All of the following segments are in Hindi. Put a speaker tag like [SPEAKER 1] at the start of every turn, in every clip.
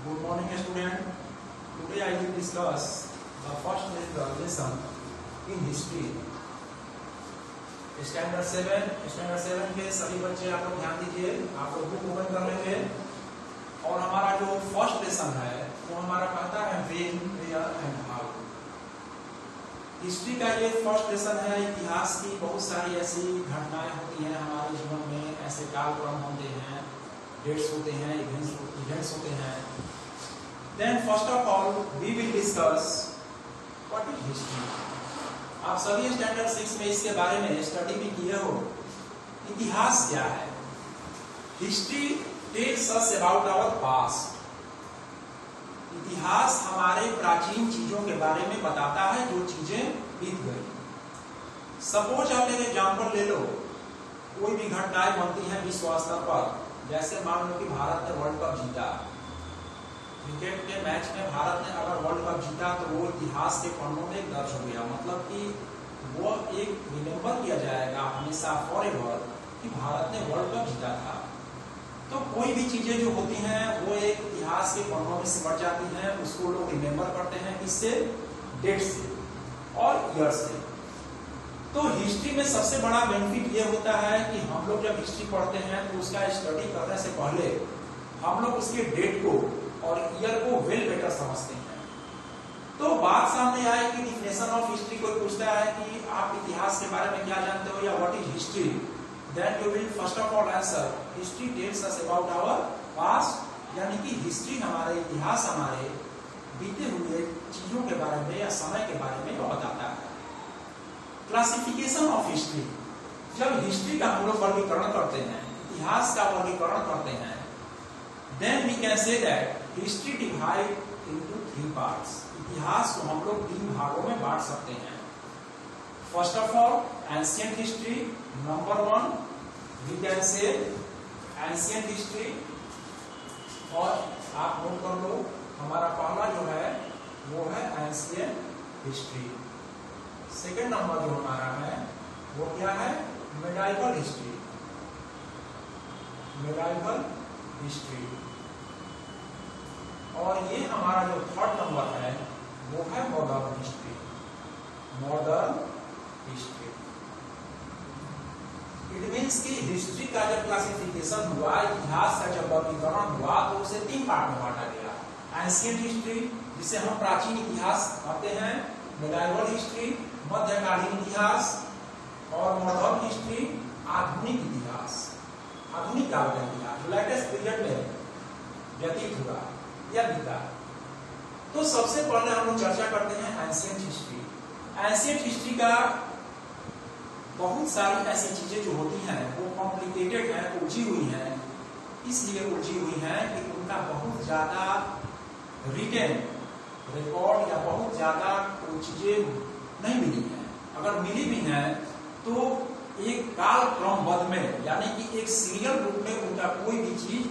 [SPEAKER 1] Good morning, student. Today I will discuss the first lesson in history. Standard 7 के सभी बच्चे आप लोग ध्यान दीजिए, आप लोग बुक ओपन कर लेंगे और हमारा जो फर्स्ट लेसन है वो हमारा कहता है when, where and how. History का ये फर्स्ट लेसन है। इतिहास की बहुत सारी ऐसी घटनाएं होती हैं हमारे जीवन में, ऐसे कालक्रम होते हैं, डेट्स होते हैं, इवेंट्स होते हैं। Then first of all we will discuss what is history. आप सभी स्टैंडर्ड 6 में इसके बारे में स्टडी भी किए हो। इतिहास क्या है? History tells us about our past. इतिहास हमारे प्राचीन चीजों के बारे में बताता है जो चीजें बीत गई। सपोज आप एक एग्जांपल ले लो, कोई भी घटनाएं बनती हैं विश्व स्तर पर, जैसे मान लो कि भारत ने वर्ल्ड कप जीता, क्रिकेट के मैच में भारत ने अगर वर्ल्ड कप जीता तो वो इतिहास के पन्नों में दर्ज हो गया, मतलब कि वो एक रिमेंबर किया जाएगा हमेशा फॉरएवर कि भारत ने वर्ल्ड कप जीता था। तो कोई भी चीजें जो होती हैं वो एक इतिहास के पन्नों में सिमट जाती हैं, उसको लोग रिमेंबर करते हैं किससे? डेट से और ईयर से। तो हिस्ट्री में सबसे बड़ा बेनिफिट ये होता है कि हम लोग जब हिस्ट्री पढ़ते हैं तो उसका स्टडी करने से पहले हम लोग उसके डेट को और ईयर को वेल बेटर समझते हैं। तो बात सामने आए कि डिफिनेशन ऑफ हिस्ट्री, कोई पूछता है कि आप इतिहास के बारे में क्या जानते हो या what is history, then you will first of all answer history tells us about our past, यानी कि हिस्ट्री हमारे इतिहास हमारे बीते हुए चीजों के बारे में या समय के बारे में वो बताता है। क्लासिफिकेशन ऑफ हिस्ट्री, जब हिस्ट्री का हम लोग वर्गीकरण करते हैं, इतिहास का वर्गीकरण करते हैं, then we can say that history divide into 3 parts। इतिहास को हम लोग 3 भागों में बांट सकते हैं। First of all ancient history, number 1 we can say ancient history, और आप नोट कर लो हमारा पहला जो है वो है एंशिएंट हिस्ट्री। सेकेंड नंबर जो हमारा है वो क्या है? Medieval history, medieval history. और ये हमारा जो थर्ड नंबर है वो है modern history, modern history. It means कि हिस्ट्री का जब क्लासिफिकेशन हुआ, इतिहास का जब वर्गीकरण हुआ तो उसे 3 पार्ट में बांटा गया। एंशिएंट हिस्ट्री जिसे हम प्राचीन इतिहास कहते हैं, मेडाइवल हिस्ट्री मध्यकालीन इतिहास, और मॉडर्न हिस्ट्री आधुनिक इतिहास, आधुनिक काल का इतिहास जो लेटेस्ट पीरियड में व्यतीत हुआ या बीता। तो सबसे पहले हम लोग चर्चा करते हैं एंशिएंट हिस्ट्री। एंशिएंट हिस्ट्री का बहुत सारी ऐसी चीजें जो होती हैं वो कॉम्प्लिकेटेड हैं, उलझी हुई हैं। इसलिए उलझी हुई हैं कि उनका बहुत ज्यादा रिटेन रिकॉर्ड या बहुत ज्यादा कोई चीजें नहीं मिली हैं। अगर मिली भी हैं तो एक काल क्रमबद्ध में, यानी कि एक सीरियल रूप में उनका कोई भी चीज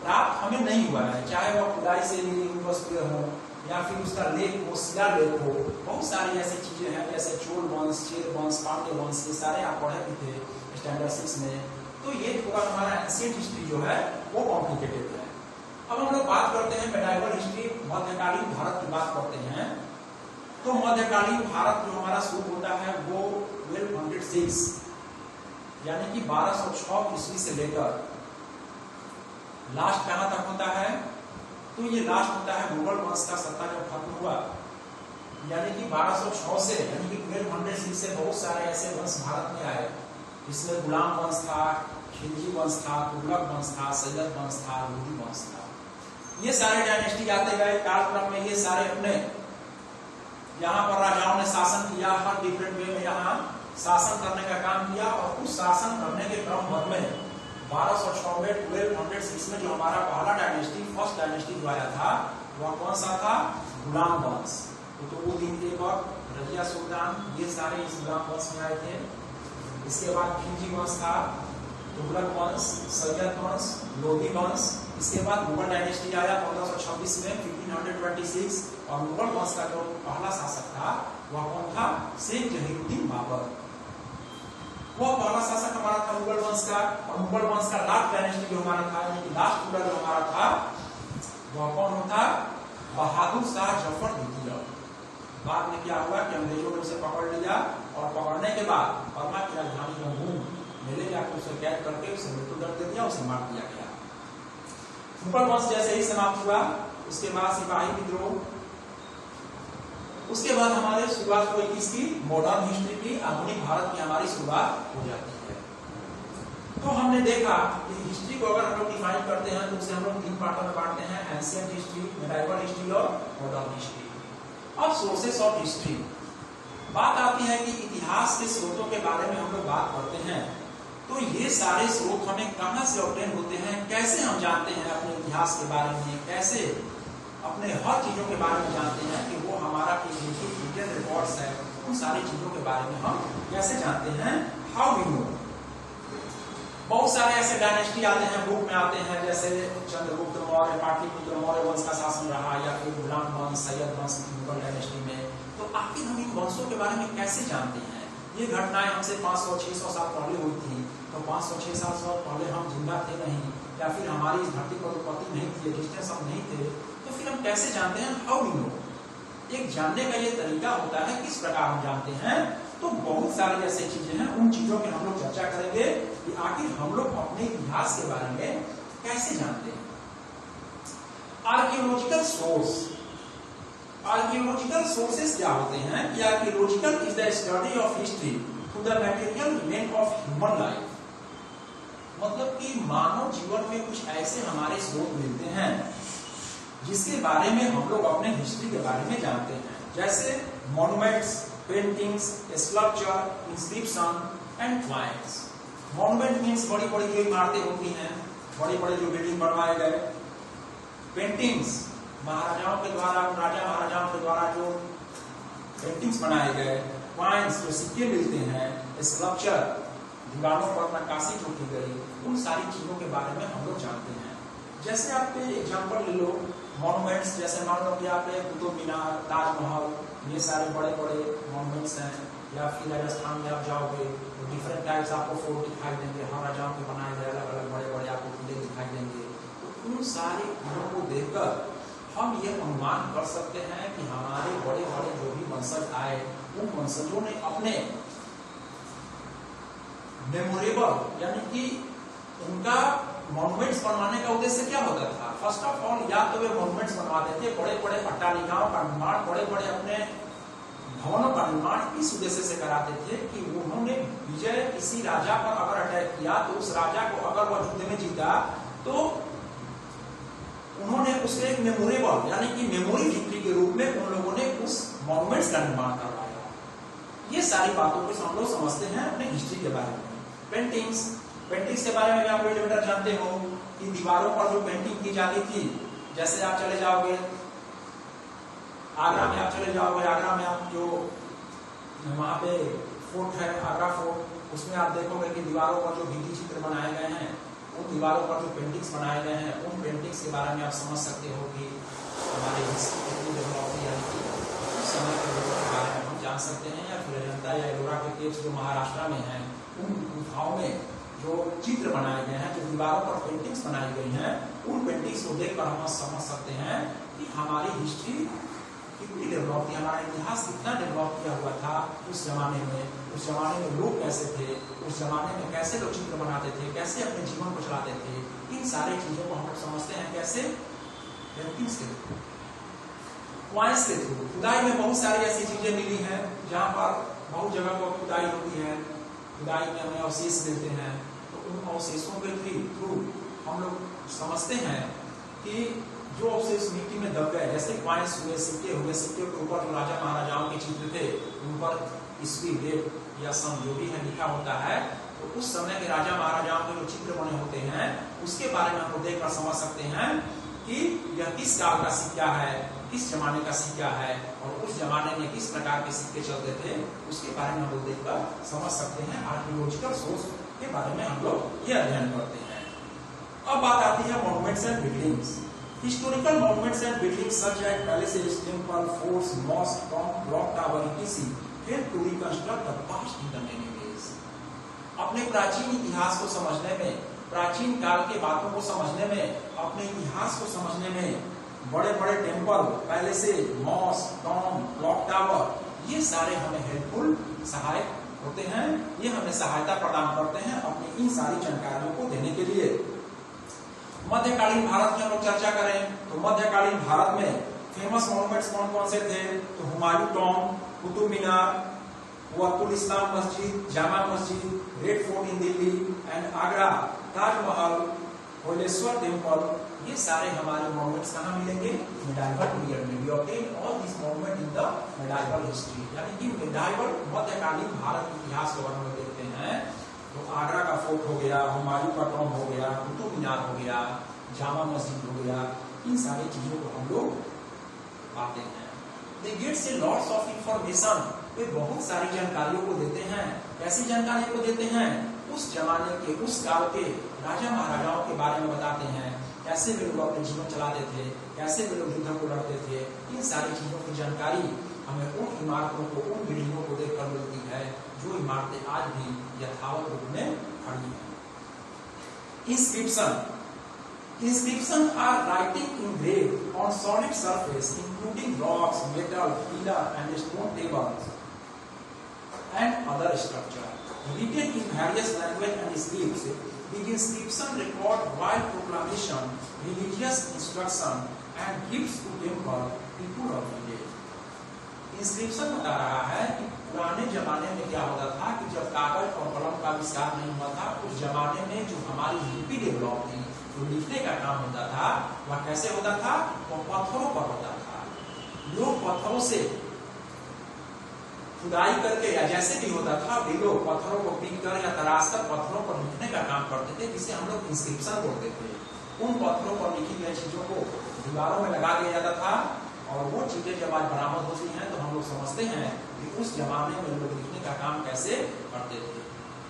[SPEAKER 1] प्राप्त हमें नहीं हुआ है, चाहे वह खुदाई से मिली वस्तुएं हो या फिर उसका लेख हो, शिलालेख हो। बहुत सारी ऐसी चीजें हैं जैसे चोल वंश, चेर वंश, पांड्य वंश, ये सारे आप पढ़े भी थे स्टैंडर्ड 6 में। तो ये थोड़ा हमारा एंशिएंट हिस्ट्री जो है वो कॉम्प्लिकेटेड है। अब हम लोग बात करते हैं मेडाइवल हिस्ट्री, मध्यकालीन भारत की बात करते हैं। तो मध्यकालीन भारत जो हमारा शुरू होता है वो 1206 यानी कि 1206 ईस्वी से लेकर लास्ट कहां तक होता है? तो ये लास्ट होता है मुगल वंश का सत्ता जब खत्म हुआ, यानी कि 1206 से, यानी कि 1206 से बहुत सारे ऐसे वंश भारत में आए। इसमें गुलाम वंश था, खिलजी वंश था, तुगलक वंश था, सैयद वंश था, लोधी वंश था। ये सारे डायनेस्टी आते गए कालक्रम में। ये सारे अपने यहाँ पर राजाओं ने शासन किया, हर डिफरेंट वे में यहाँ शासन करने का काम किया। और उस शासन करने के क्रम में 1206 में 1206 में जो हमारा पहला डायनेस्टी, फर्स्ट डायनेस्टी जो आया था वह कौन सा था? गुलाम वंश। तो वो दिन ऐबक, रजिया सुल्तान, ये सारे इस गुलाम वंश में आए थे। इसके बाद खिलजी वंश था, तुगलक वंश, सैयद वंश, लोधी वंश। इसके बाद मुगल डायनेस्टी आया 1526 में 1526, और मुगल वंश का जो पहला शासक था वह कौन था? शेख जहीरुद्दीन बाबर। वो पहला शासक हमारा था मुगल वंश का। और मुगल वंश का लास्ट डायनेस्टी जो हमारा था, यानी कि लास्ट रूलर जो हमारा था वह कौन होता? बहादुर शाह जफर द्वितीय। बाद में क्या हुआ कि अंग्रेजों ने उसे पकड़ लिया और पकड़ने के बाद बर्मा की राजधानी रंगून में ले जाकर उसे कैद करके उसे मृत्युदंड दे दिया, उसे मार दिया गया। मुगल वंश जैसे ही समाप्त हुआ, उसके बाद सिपाही विद्रोह, उसके बाद हमारे शुरुआत हुई किसकी? मॉडर्न हिस्ट्री की, आधुनिक भारत की हमारी शुरुआत हो जाती है। तो हमने देखा कि हिस्ट्री को अगर हम लोग डिफाइन करते हैं तो उसे हम लोग 3 पार्टों में बांटते हैं, एंशिएंट हिस्ट्री, मेडाइवल हिस्ट्री और मॉडर्न हिस्ट्री। अब सोर्सेस ऑफ हिस्ट्री, बात आती है कि इतिहास के स्रोतों के बारे में हम लोग बात करते हैं, तो ये सारे स्रोत हमें कहां से ऑब्टेन होते हैं, कैसे हम जानते हैं अपने इतिहास के बारे में, कैसे अपने हर चीजों के बारे में जानते हैं कि वो हमारा डिटेल रिकॉर्ड्स है, उन सारी चीजों के बारे में हम कैसे जानते हैं, हाउ वी नो। बहुत सारे ऐसे डायनेस्टी आते हैं, बुक में आते हैं, जैसे चंद्रगुप्त मौर्य, पाटलिपुत्र मौर्य वंश का शासन रहा, या फिर गुलाम वंश, सैयद वंश मुगल डायनेस्टी में। तो आखिर हम इन वंशों के बारे में कैसे जानते हैं? ये घटनाएं हमसे 500-600 साल पहले हुई थी, तो 500-600 साल पहले हम जिंदा थे नहीं, या फिर हमारी इस धरती पर उत्पत्ति नहीं थी, एग्जिस्टेंस हम नहीं थे, तो फिर हम कैसे जानते हैं, हाउ वी नो। एक जानने का ये तरीका होता है, किस प्रकार हम जानते हैं। तो बहुत सारी ऐसी चीजें हैं, उन चीजों की हम लोग चर्चा करेंगे कि आखिर हम लोग अपने इतिहास के बारे में कैसे जानते हैं। आर्कियोलॉजिकल सोर्स, आर्कियोलॉजिकल सोर्सेस क्या होते हैं कि archaeological is the study of history to the material event of human life. मतलब कि मानव जीवन में कुछ ऐसे हमारे स्रोत मिलते हैं जिसके बारे में हम लोग अपने हिस्ट्री के बारे में जानते हैं, जैसे monuments, paintings, sculpture, inscription and coins. Monument means बड़ी बड़ी जो इमारतें होती हैं, बड़े बड़े जो बिल्डिंग बनवाए गए। पेंटिंग्स, महाराजाओं के द्वारा, राजा महाराजाओं के द्वारा जो पेंटिंग्स बनाए गए। क्वाइंस, जो सिक्के मिलते हैं। स्कल्पचर, दीवारों पर नक्काशी जो की गई, उन सारी चीजों के बारे में हम लोग जानते हैं। जैसे आप एग्जाम्पल ले लो, मॉन्यूमेंट्स, जैसे मान लो कि आप कुतुब मीनार, ताजमहल, ये सारे बड़े बड़े मॉन्यूमेंट्स हैं। या फिर राजस्थान में आप जाओगे तो डिफरेंट टाइप्स आपको फोर्ट दिखाई देंगे, हर राजाओं के बनाए गए अलग अलग बड़े बड़े आपको किले दिखाई देंगे। तो उन सारे किलों को देखकर हम ये अनुमान कर सकते हैं कि हमारे बड़े बड़े जो भी वंशज आए, उन वंशजों ने अपने मेमोरेबल, यानी कि उनका मॉन्यूमेंट्स बनवाने का उद्देश्य क्या होता था? फर्स्ट ऑफ ऑल, या तो वे मॉन्यूमेंट्स बनवाते थे, बड़े बड़े अट्टालिकाओं का निर्माण, बड़े बड़े अपने भवनों का निर्माण इस उद्देश्य से कराते थे कि उन्होंने विजय किसी राजा पर अगर अटैक किया तो उस राजा को अगर वह युद्ध में जीता तो उन्होंने उसके एक मेमोरेबल, यानी कि मेमोरी विक्ट्री के रूप में उन लोगों ने उस मॉन्यूमेंट्स का निर्माण करवाया। ये सारी बातों को हम लोग समझते हैं अपने हिस्ट्री के बारे में। पेंटिंग्स, पेंटिंग्स के बारे में भी आप बेटर जानते हो कि दीवारों पर जो पेंटिंग की जाती थी, जैसे आप चले जाओगे आगरा में, आप चले जाओगे आगरा में, आप जो वहां पे फोर्ट है, आगरा फोर्ट, उसमें आप देखोगे कि दीवारों पर जो भित्ति चित्र बनाए गए हैं, उन दीवारों पर जो पेंटिंग्स बनाए गए हैं, उन पेंटिंग्स के बारे में आप समझ सकते हो कि हमारे हिस्ट्री कितनी डेवलप हुई, यानी कि उस समय के लोगों के बारे में हम जान सकते हैं। या फिर अजंता या एलोरा के केव्स जो महाराष्ट्र में हैं, उन गुफाओं में जो चित्र बनाए गए हैं, जो दीवारों पर पेंटिंग्स बनाई गई हैं, उन पेंटिंग्स को देखकर हम समझ सकते हैं कि हमारी हिस्ट्री कितनी डेवलप थी, हमारा इतिहास कितना डेवलप किया हुआ था उस जमाने में। उस जमाने में लोग कैसे थे, उस जमाने में कैसे लोग चित्र बनाते थे, कैसे अपने जीवन को चलाते थे, इन सारी चीजों को हम लोग समझते हैं कैसे? पेंटिंग्स के थ्रू, क्वाइंस के थ्रू। खुदाई में बहुत सारी ऐसी चीजें मिली हैं जहाँ पर बहुत जगह पर खुदाई होती है, खुदाई में हमें अवशेष मिलते हैं, तो उन अवशेषों के थ्रू हम लोग समझते हैं कि जो अवशेष मिट्टी में दब गए, जैसे क्वाइंस हुए, सिक्के हुए, सिक्के के ऊपर जो राजा महाराजाओं के चित्र थे, उन पर ईस्वी डेट या सन जो भी है लिखा होता है, तो उस समय के राजा महाराजाओं के जो चित्र बने होते हैं, उसके बारे में हम देखकर समझ सकते हैं कि यह किस काल का सिक्का है, किस जमाने का सिक्का है, और उस जमाने में किस प्रकार के सिक्के चलते थे, उसके बारे में हम लोग देखकर समझ सकते हैं। आर्कियोलॉजिकल सोर्स के बारे में हम लोग ये अध्ययन करते हैं। अब बात आती है monuments and buildings. Historical monuments and buildings such as palaces, temple, forts, mosques, tomb, clock tower, etc. help to reconstruct the past in the many ways. अपने प्राचीन इतिहास को समझने में, प्राचीन काल के बातों को समझने में, अपने इतिहास को समझने में बड़े बड़े temple, palaces, mosque, tomb, clock tower, ये सारे हमें हेल्पफुल सहायक होते हैं। ये हमें सहायता प्रदान करते हैं अपनी इन सारी जानकारियों को देने के लिए। मध्यकालीन भारत की हम लोग चर्चा करें तो मध्यकालीन भारत में फेमस मॉन्यूमेंट्स कौन कौन से थे? तो Humayun tomb, Qutub Minar, Quwwatul Islam Masjid, Jama Masjid, red fort in Delhi and Agra, Taj Mahal, Hoysaleswara temple, ये सारे हमारे मॉन्यूमेंट्स कहाँ मिलेंगे? मेडाइवल पीरियड में। We obtain all this monument in the medieval history, यानी कि मेडाइवल मध्यकालीन भारत के इतिहास को हम लोग देखते हैं तो आगरा का फोर्ट हो गया, हुमायूं का टॉम हो गया, कुतुब मीनार हो गया, जामा मस्जिद हो गया, इन सारी चीजों को हम लोग पाते हैं। They get a lots of information, वे बहुत सारी जानकारियों को देते हैं। कैसी जानकारियों को देते हैं? उस जमाने के, उस काल के राजा महाराजाओं के बारे में बताते हैं, कैसे वे लोग अपने जीवन चलाते थे, कैसे वे लोग युद्ध को लड़ते थे। इन सारी चीजों की जानकारी हमें उन इमारतों को, उन बिल्डिंगों को देखकर मिलती है जो इमारतें आज भी यथावत रूप में खड़ी हैं। Inscription are writing engraved on solid surface, including rocks, metal, pillar, and stone tables, and other structure. Written in various language and scripts, the inscription record wild proclamation, religious instruction, and gifts to temple people of the day. Inscription बता रहा है कि पुराने जमाने में क्या होता था कि जब कागज और कलम का आविष्कार नहीं हुआ था, उस जमाने में जो हमारी लिपि डेवलप थी, जो लिखने का काम होता था, वह कैसे होता था? वह पत्थरों पर होता था। लोग पत्थरों से खुदाई करके या जैसे भी होता था, वे लोग पत्थरों को पीट कर या तराश कर पत्थरों पर लिखने का काम करते थे, जिसे हम लोग इंस्क्रिप्शन बोलते थे। उन पत्थरों पर लिखी गई चीजों को दीवारों में लगा दिया जाता था, और वो चीजें जब आज बरामद होती हैं तो हम लोग समझते हैं कि उस जमाने में लोग लिखने का काम कैसे करते थे।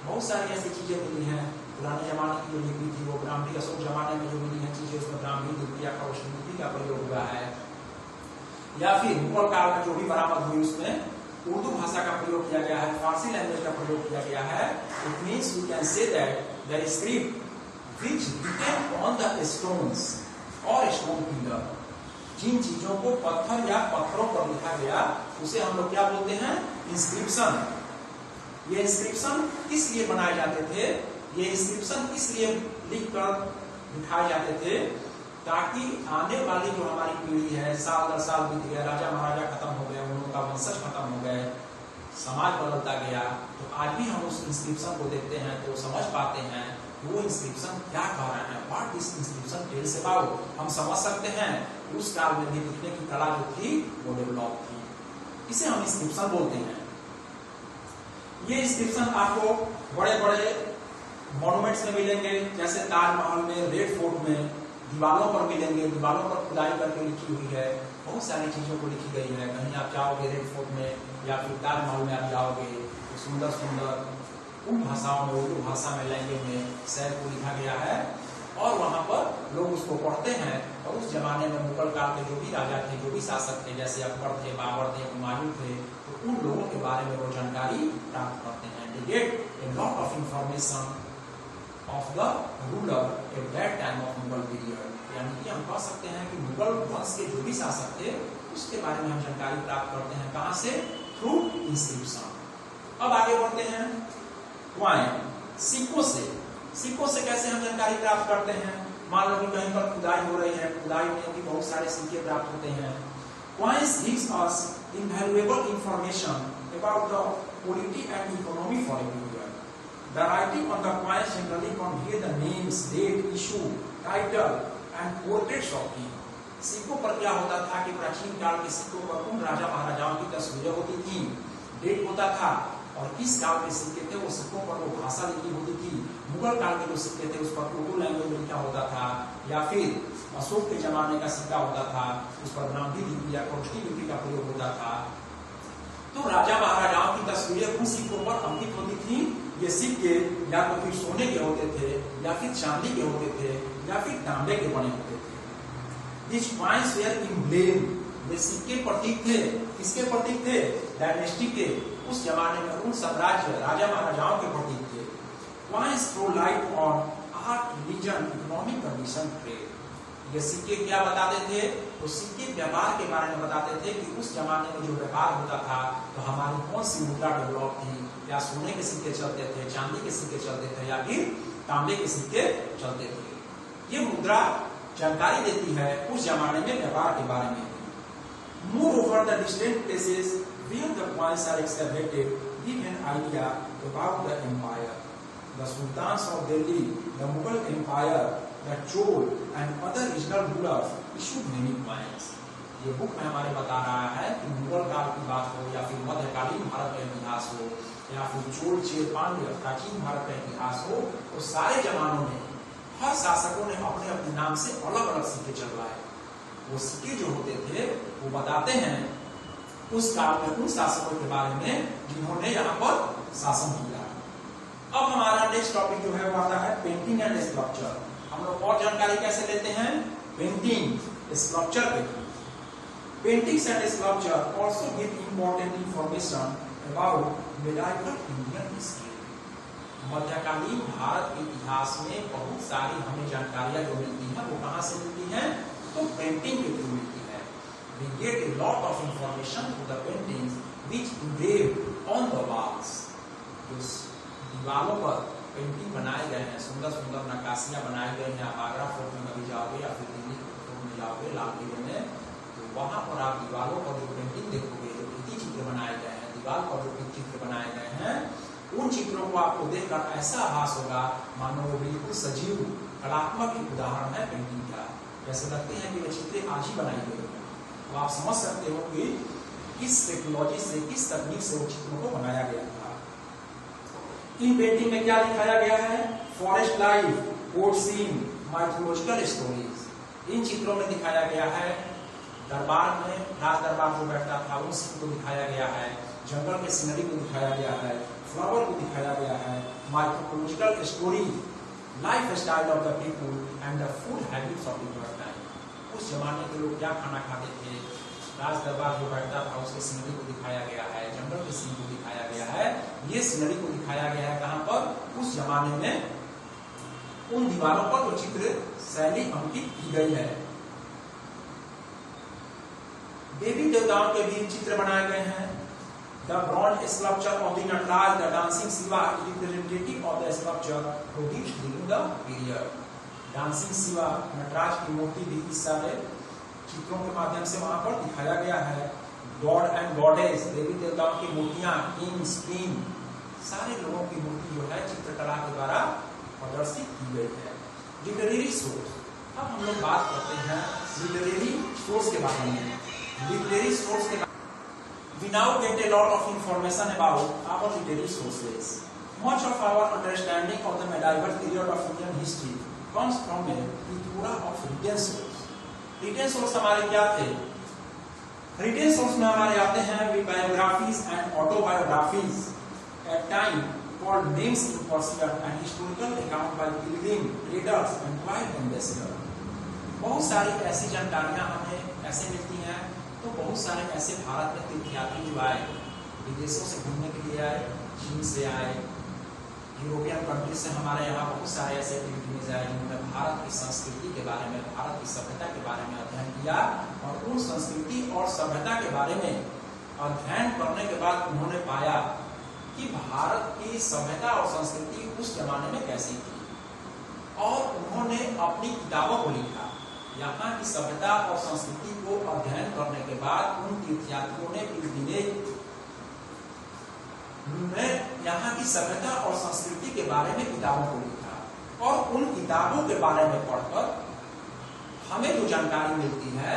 [SPEAKER 1] बहुत सारी ऐसी चीजें मिली हैं पुराने जमाने की जो लिपि थी, वो ब्राह्मणी अशोक जमाने में जो मिली है चीजें, उसमें ब्राह्मणी लिपि या खरोष्ठी लिपि का प्रयोग हुआ है, या फिर मुगल काल में जो भी बरामद हुई उसमें उर्दू भाषा का प्रयोग किया गया है, फारसी लैंग्वेज का प्रयोग किया गया है। It means we can say that the script which written on the stones और स्टोन पिलर, जिन चीजों को पत्थर या पत्थरों पर लिखा गया उसे हम लोग क्या बोलते हैं? इंस्क्रिप्शन। ये इंस्क्रिप्शन किस लिए बनाए जाते थे? ये इंस्क्रिप्शन किस लिए लिखकर दिखाए जाते थे? ताकि आने वाली जो हमारी पीढ़ी है, साल दर साल बीत गया, राजा महाराजा खत्म हो गए, उनका वंशज खत्म हो गए, समाज बदलता गया, तो आज भी हम उस इंस्क्रिप्शन को देखते हैं तो समझ पाते हैं वो इंस्क्रिप्शन क्या कह रहा है, what this inscription tells about. हम समझ सकते हैं उस काल में भी लिखने की कला जो थी वो डेवलप थी, इसे हम इंस्क्रिप्शन बोलते हैं। ये इंस्क्रिप्शन आपको बड़े बड़े मॉन्यूमेंट्स में मिलेंगे, जैसे ताजमहल में, रेड फोर्ट में, दीवारों पर मिलेंगे, दीवारों पर खुदाई करके लिखी हुई है, बहुत सारी चीजों को लिखी गई है। कहीं आप जाओगे रेड फोर्ट में या फिर ताजमहल में आप जाओगे तो सुंदर सुंदर उन भाषाओं में, उर्दू भाषा में, लैंग्वेज में शहर को लिखा गया है, और वहां पर लोग उसको पढ़ते हैं। और उस जमाने में मुगल काल के जो भी राजा थे, जो भी शासक थे, जैसे अकबर थे, बाबर थे, हुमायूं थे, तो उन लोगों के बारे में वो जानकारी प्राप्त करते हैं। They get a lot of information of the ruler at that time of Mughal period, यानी कि हम कह सकते हैं कि मुगल वंश के जो भी शासक थे उसके बारे में हम जानकारी प्राप्त करते हैं। कहां से? Through inscription. अब आगे बढ़ते हैं कॉइन, सिक्कों से। सिक्कों से कैसे हम जानकारी प्राप्त करते हैं? मान लो कि कहीं पर खुदाई हो रही है, खुदाई में भी बहुत सारे सिक्के प्राप्त होते हैं। Coins gives us invaluable information about the polity and economy for a period. The writing on the coins generally convey the names, date, issue, title and portraits of king. सिक्कों पर क्या होता था कि प्राचीन काल के सिक्कों पर उन राजा महाराजाओं की तस्वीरें होती थी, डेट होता था, और किस काल के सिक्के थे वो सिक्कों पर वो भाषा लिखी होती थी। मुगल काल के जो सिक्के थे उस पर उर्दू लैंग्वेज में लिखा होता था, या फिर अशोक के जमाने का सिक्का होता था उस पर ब्राह्मी लिपि या खरोष्ठी लिपि का प्रयोग होता था। तो राजा महाराजाओं की तस्वीरें उन सिक्कों पर अंकित होती थी। ये सिक्के या तो फिर सोने के होते थे, या फिर चांदी के होते थे, या फिर तांबे के बने होते थे। These coins were emblem, वे सिक्के प्रतीक थे। किसके प्रतीक थे? डायनेस्टी के, उस जमाने में उन साम्राज्य राजा महाराजाओं के प्रतीक थे। Coins throw light on art, religion, economic condition, trade। ये सिक्के क्या बताते थे? तो सिक्के व्यापार के बारे में बताते थे कि उस जमाने में जो व्यापार होता था तो हमारी कौन सी मुद्रा डेवलप थी, या सोने के सिक्के चलते थे, चांदी के सिक्के चलते थे, या फिर तांबे के सिक्के चलते थे। ये मुद्रा जानकारी देती है उस जमाने में व्यापार के बारे में। Moreover, the distant places where the coins are excavated give an idea about the empire. The sultans of Delhi, the Mughal Empire, the Chol and other regional rulers issued many coins. ये बुक में हमारे बता रहा है कि मुगल काल की बात हो या फिर मध्यकालीन भारत का इतिहास हो या फिर चोल चेर पांड्य प्राचीन भारत का इतिहास हो, तो सारे जमानों में हर शासकों ने अपने अपने नाम से अलग अलग सिक्के चलवाए। वो सिक्के जो होते थे वो बताते हैं उस काल में उन शासकों के बारे में जिन्होंने यहाँ पर शासन किया। अब हमारा नेक्स्ट टॉपिक जो है वो आता है पेंटिंग एंड स्कल्पचर। हम लोग और जानकारी कैसे लेते हैं? पेंटिंग, स्कल्पचर पे। Paintings and sculpture also give important information about medieval Indian history. मध्यकालीन भारत के इतिहास में बहुत सारी हमें जानकारियां जो मिलती हैं वो कहां से मिलती हैं? तो पेंटिंग के थ्रू मिलती है। We get a lot of information through the paintings which engraved on the walls. उस दीवारों पर पेंटिंग बनाए गए हैं, सुंदर सुंदर नक्काशियां बनाई गई हैं। आप आगरा फोर्ट में कभी जाओगे या फिर दिल्ली फोर्ट में जाओगे लाल किले में, तो वहां पर आप दीवारों पर जो पेंटिंग देखोगे, जो भित्ति चित्र बनाए गए हैं, दीवार पर जो चित्र बनाए गए हैं, उन चित्रों को आपको देखकर ऐसा आभास होगा मानो वो बिल्कुल सजीव कलात्मक उदाहरण है पेंटिंग का। जैसे लगते हैं कि वे चित्र आज ही बनाई गई है। तो आप समझ सकते हो कि किस टेक्नोलॉजी से, किस तकनीक से वो चित्रों को बनाया गया था। इन पेंटिंग में क्या दिखाया गया है? Forest life, court scene, mythological stories. इन चित्रों में दिखाया गया है दरबार में, राज दरबार जो बैठता था उन सीन को दिखाया गया है, जंगल के सीनरी को दिखाया गया है, फ्लावर को दिखाया गया है, mythological story, life style of the people and the food habits of the time. उस जमाने के लोग क्या खाना खाते थे, राज दरबार जो बैठता था उसके सीनरी को दिखाया गया है, जंगल के सीन को दिखाया गया है। ये सीनरी को दिखाया गया है कहां पर? उस जमाने में उन दीवारों पर जो चित्र शैली अंकित की गई है। देवी देवताओं के भी चित्र बनाए गए हैं। The bronze sculpture of the Nataraj, the dancing Shiva, is representative of the sculpture produced during the period. Dancing Shiva, Nataraj की मूर्ति भी इस सारे चित्रों के माध्यम से वहां पर दिखाया गया है। गॉड एंड गॉडेस, देवी देवताओं की मूर्तियां, किंग्स, क्वीन, सारे लोगों की मूर्ति जो है चित्रकला के द्वारा प्रदर्शित की गई है। Literary source. अब हम लोग बात करते हैं लिटरेरी सोर्स के बारे में। लिटरेरी सोर्स के We now get a lot of information about our literary sources. Much of our understanding of the medieval period of Indian history comes from a plethora of written sources. Written source हमारे क्या थे? Written source में हमारे आते हैं biographies and autobiographies, at time called names in Persian, and historical account by pilgrim, traders and wild ambassadors. बहुत सारी ऐसी जानकारियां हमें ऐसे मिलती हैं। तो बहुत सारे ऐसे भारत में तीर्थयात्री जो आए, विदेशों से घूमने के लिए आए, चीन से आए, यूरोपियन कंट्री से हमारे यहाँ बहुत सारे ऐसे पिलग्रिम्स आए जिन्होंने भारत की संस्कृति के बारे में, भारत की सभ्यता के बारे में अध्ययन किया। और उन संस्कृति और सभ्यता के बारे में अध्ययन करने के बाद उन्होंने पाया कि भारत की सभ्यता और संस्कृति उस जमाने में कैसी थी, और उन्होंने अपनी किताबों को लिखा। यहाँ की सभ्यता और संस्कृति को अध्ययन करने के बाद उन तीर्थयात्रियों ने यहाँ की सभ्यता और संस्कृति के बारे में किताबों को लिखा, और उन किताबों के बारे में पढ़कर हमें जो जानकारी मिलती है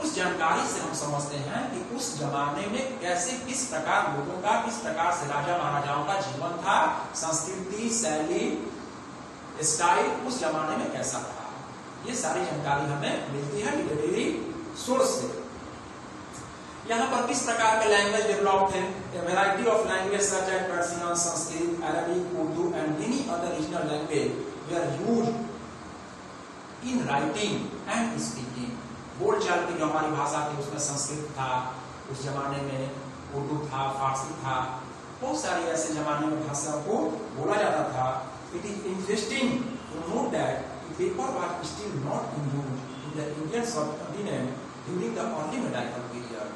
[SPEAKER 1] उस जानकारी से हम समझते हैं कि उस जमाने में कैसे, किस प्रकार लोगों का, किस प्रकार से राजा महाराजाओं का जीवन था, संस्कृति, शैली, स्टाइल उस जमाने में कैसा था। ये सारी जानकारी हमें मिलती है लिटरेरी सोर्स से। यहाँ पर किस प्रकार के लैंग्वेज डेवलप थे? Variety of language such as Persian, Sanskrit, Arabic, Urdu and many other regional language they are used in writing and speaking. बोलचाल की जो हमारी भाषा थी उसमें संस्कृत था, उस जमाने में उर्दू था, फारसी था, बहुत सारी ऐसे जमाने में भाषा को बोला जाता था। It is interesting to note that paper was still not in use to the Indian subcontinent during the early medieval period.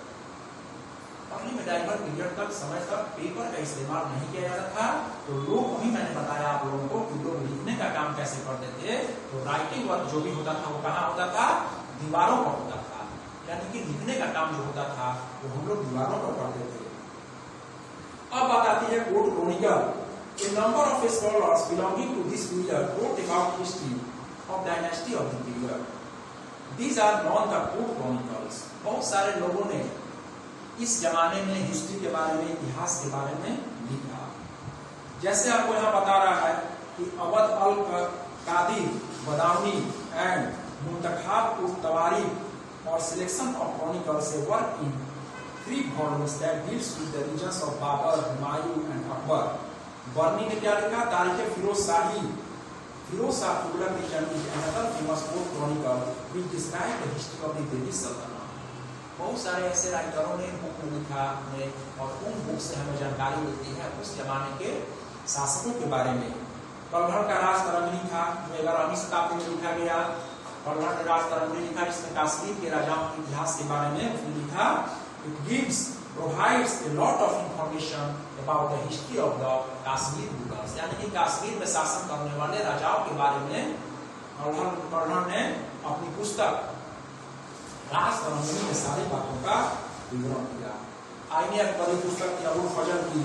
[SPEAKER 1] Early medieval period तक समय तक पेपर का इस्तेमाल नहीं किया जाता था। तो लोग, अभी मैंने बताया आप लोगों को कि लोग लिखने का काम कैसे करते थे। तो राइटिंग वर्क जो भी होता था वो कहाँ होता था? दीवारों पर होता था। यानी कि लिखने का काम जो होता था वो हम लोग दीवारों पर करते थे। अब बात आती है court Chronicle. A number of scholars belonging to this period wrote about history of dynasty of the period. These are known the court chronicles. बहुत सारे लोगों ने इस जमाने में हिस्ट्री के बारे में, इतिहास के बारे में लिखा। जैसे आपको यहाँ बता रहा है कि अवध अल कादिर बदाउनी एंड मुंतखाब उल तवारीख और selection of chronicles a work in 3 volumes that deals with the regions of Babur, Humayun and Akbar. Barani ने क्या लिखा? Tarikh Firoz Shah Tughlaq region is another famous court chronicle which describe the history of the Delhi Sultanate. बहुत सारे ऐसे राइटरों ने बुक में लिखा है और उन बुक से हमें जानकारी मिलती है उस जमाने के शासकों के बारे में। पलघड़ का राज तरंगनी था जो 11वीं शताब्दी में लिखा गया। पलघड़ का राज तरंगनी लिखा, इसमें कश्मीर के राजाओं के इतिहास के बारे में उसने लिखा। It provides a lot of information about the history of the Kashmir rulers, यानी कि कश्मीर में शासन करने वाले राजाओं के बारे में पलघड़ ने अपनी पुस्तक राज तरंगनी में सारी बातों का विवरण किया। आईने अकबरी पुस्तक थी अबुल फजल की।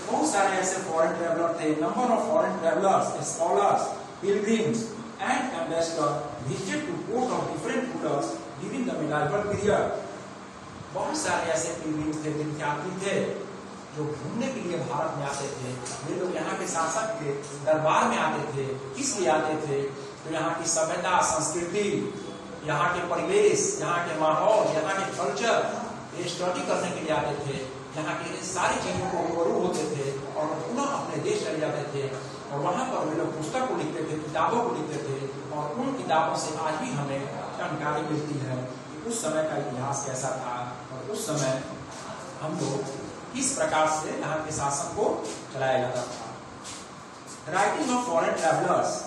[SPEAKER 1] बहुत सारे ऐसे फॉरेन ट्रैवलर थे। Number of foreign travellers, scholars, pilgrims and ambassador visited to court of different rulers during the medieval period. बहुत सारे ऐसे पिलग्रिम्स थे, तीर्थयात्री थे जो घूमने के लिए भारत में आते थे। वे लोग यहाँ के शासक के दरबार में आते थे। किस लिए आते थे? तो यहाँ की सभ्यता, संस्कृति, यहाँ के परिवेश, यहाँ के माहौल, यहाँ के कल्चर ये स्टडी करने के लिए आते थे। यहाँ की सारी चीजों को रूबरू होते थे और पुनः अपने देश चले जाते थे और वहां पर वे लोग पुस्तक को लिखते थे, किताबों को लिखते थे और उन किताबों से आज भी हमें जानकारी मिलती है कि उस समय का इतिहास कैसा था और उस समय हम लोग किस प्रकार से यहाँ के शासन को चलाया जाता था। Writing of foreign travellers.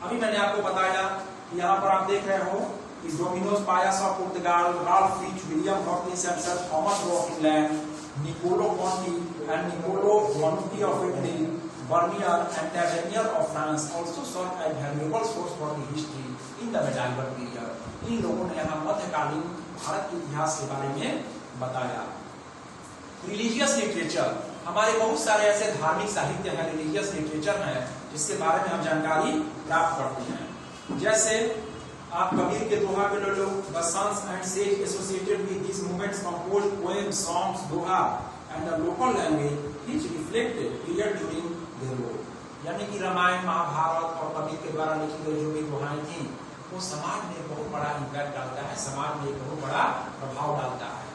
[SPEAKER 1] अभी मैंने आपको बताया कि यहाँ पर आप देख रहे हो कि Domingos Paes of Portugal, Ralph Fitch, William Hawkins Sampson, Thomas Roe of England, Niccolo Conti and Niccolo Manucci of Italy, Bernier and Tavernier of France also serve as valuable source for the history in the medieval period. इन लोगों ने यहाँ मध्यकालीन भारत के इतिहास के बारे में बताया। Religious literature. हमारे बहुत सारे ऐसे धार्मिक साहित्य हैं, रिलीजियस लिटरेचर हैं जिसके बारे में हम जानकारी प्राप्त करते हैं। जैसे आप कबीर के दोहा के लोग, the sons and sage associated with these movements composed poems, songs, doha and the local language which reflected period during their rule। यानी कि रामायण, महाभारत और कबीर के द्वारा लिखी गई जो भी दोहाएं थी वो समाज में बहुत बड़ा इम्पैक्ट डालता है, समाज में एक बहुत बड़ा प्रभाव डालता है।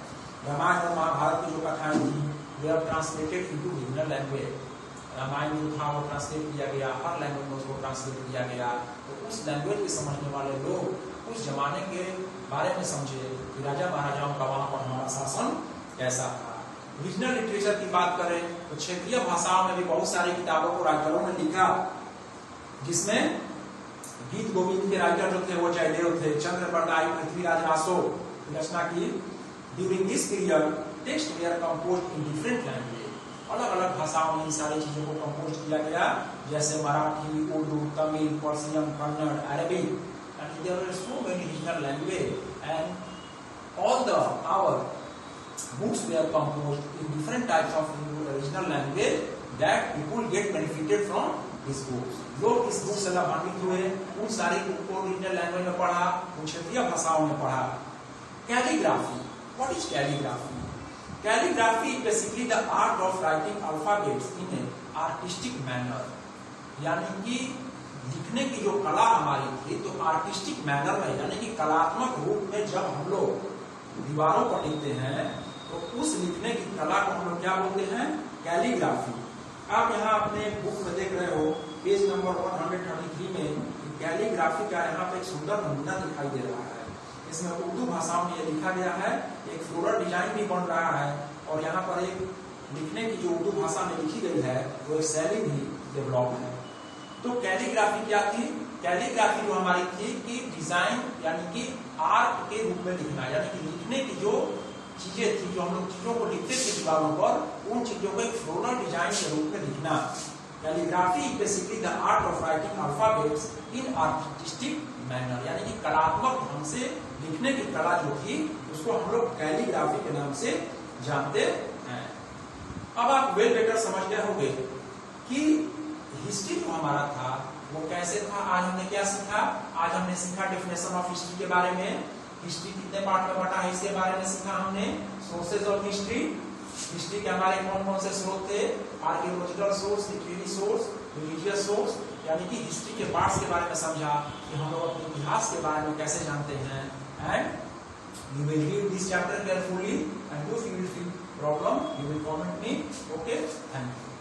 [SPEAKER 1] रामायण और महाभारत की जो कथाएं थी वे are translated into regional language. Ramayana जो था वो ट्रांसलेट किया गया, हर लैंग्वेज में उसको ट्रांसलेट किया गया। तो उस लैंग्वेज के समझने वाले लोग उस जमाने के बारे में समझे कि राजा महाराजाओं का वहां पर हमारा शासन कैसा था। रीजनल लिटरेचर की बात करें तो क्षेत्रीय भाषाओं में भी बहुत सारी किताबों को राइटरों ने लिखा, जिसमें गीत गोविंद के राइटर जो थे वो जयदेव थे। चंद्र बरदाई, पृथ्वीराज रासो रचना की। During this period text were composed in different language. अलग अलग भाषाओं में इन सारी चीजों को कंपोज किया गया, जैसे Marathi, Urdu, Tamil, Persian, Kannada, Arabic and there are so many regional language and all the our books were composed in different types of regional language that people get benefited from these books। लोग इस बुक से लाभान्वित हुए, उन सारी बुक को रीजनल लैंग्वेज में पढ़ा, उन क्षेत्रीय भाषाओं में पढ़ा। Calligraphy. What is calligraphy? Calligraphy is basically the art of writing alphabets in an artistic manner। यानी कि लिखने की जो कला हमारी थी तो आर्टिस्टिक मैनर में, यानी कि कलात्मक रूप में जब हम लोग दीवारों पर लिखते हैं तो उस लिखने की कला को हम लोग क्या बोलते हैं? कैलीग्राफी। आप यहाँ अपने बुक में देख रहे हो पेज नंबर 133 में कैलीग्राफी का यहाँ पे एक सुंदर नमूना दिखाई दे रहा है। इसमें उर्दू भाषा में ये लिखा गया है, एक फ्लोरल डिजाइन भी बन रहा है और यहाँ पर एक लिखने की जो उर्दू भाषा में लिखी गई है वो एक शैली भी डेवलप है। तो कैलीग्राफी क्या थी? कैलीग्राफी जो हमारी थी कि डिजाइन यानी कि आर्ट के रूप में लिखना, यानी कि लिखने की जो चीजें थी, जो हम लोग चीजों को लिखते थे दीवारों पर, उन चीजों को एक फ्लोरल डिजाइन के रूप में लिखना। Calligraphy basically the art of writing alphabets in artistic manner, यानी कि कलात्मक ढंग से लिखने की कला जो थी उसको हम लोग कैलीग्राफी के नाम से जानते हैं। अब आप वेल बेटर समझ गए होंगे कि हिस्ट्री जो हमारा था वो कैसे था। आज हमने क्या सीखा? आज हमने सीखा डेफिनेशन ऑफ हिस्ट्री के बारे में, हिस्ट्री कितने पार्ट में बटा है इसके बारे में सीखा हमने, सोर्सेज ऑफ हिस्ट्री, हिस्ट्री के हमारे कौन कौन से स्रोत थे, archaeological source, literary source, religious source, यानी कि हिस्ट्री के पार्ट्स के बारे में समझा कि हम लोग अपने इतिहास के बारे में कैसे जानते हैं। And you will read this chapter carefully and if you will feel problem you will comment me. Okay, thank you.